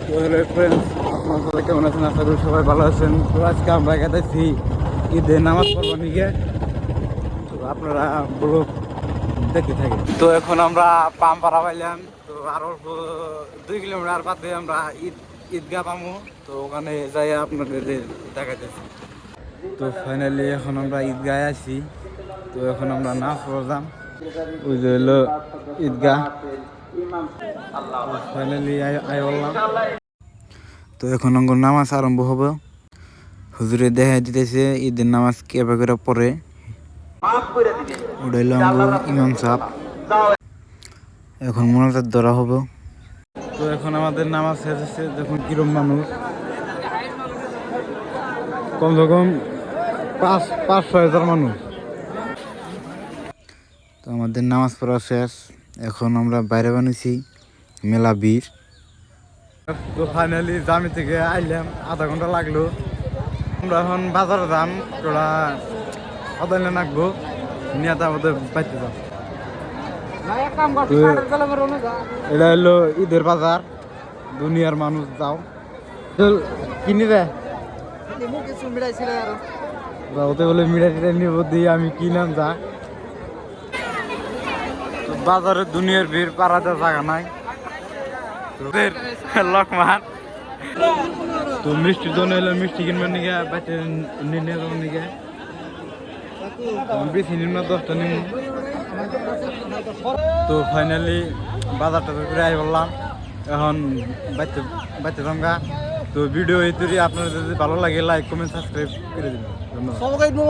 তো hello friends, আপনারা সবাই কেমন আছেন? আশা করি সবাই ভালো আছেন। তো আজকে আমরা গেতেছি ঈদের নামাজ পড়বার নিয়ে, তো আপনারা ব্লগ দেখতে থাকেন। তো এখন আমরা পাম্পাড়া পাইলাম, তো আরো 2 কিলোমিটার বাদে আমরা ঈদগাহ পাবো, তো ওখানে যাই আপনাদের দেখাতেছি। তো ফাইনালি এখন আমরা ঈদগাহে আছি, তো এখন আমরা নামাজ পড়লাম, ওই যে হলো ঈদগাহ। ফাইনালি আই বললাম, তো এখন অঙ্গ নামাজ আরম্ভ হবে। হুজুরে দেখা দিতেছে ঈদের নামাজ কেবা করে পড়ে, ওটাইল ইমাম সাহেব। এখন মোনাজাত ধরা হবে। তো এখন আমাদের নামাজ শেষ হচ্ছে। দেখুন কিরম মানুষ, কমসে কম 500-6,000 মানুষ। তো আমাদের নামাজ পড়া শেষ, এখন আমরা বাইরে বানিয়েছি, মেলা ভিড়। তো ফাইনালি জামি থেকে আইলাম, আধা ঘন্টা লাগলো। আমরা এখন বাজারে যাম, তোরা সদাইলে নাকবো নিয়ে তারপরে বাইতে যাম। এটা হলো ঈদের বাজার, দুনিয়ার মানুষ যাও কিনি দেয় ওতে বলে মিঠাই টিঠাই নিব দিয়ে আমি কিনাম যা। বাজারে দুনিয়ার ভিড়, পাড়াতে জায়গা নাই। লকমান তো মিষ্টির জন্য এলো, মিষ্টি কিনবার নিগে বাচ্চা নিয়ে যাওয়ার নিগে বেশি নিম্ন 10টা নিম্ন। তো ফাইনালি বাজারটা ঘুরে আই বললাম, এখন বাচ্চা জমগা। তো ভিডিও এই তৈরি, আপনার যদি ভালো লাগে লাইক কমেন্ট সাবস্ক্রাইব করে দিন। ধন্যবাদ।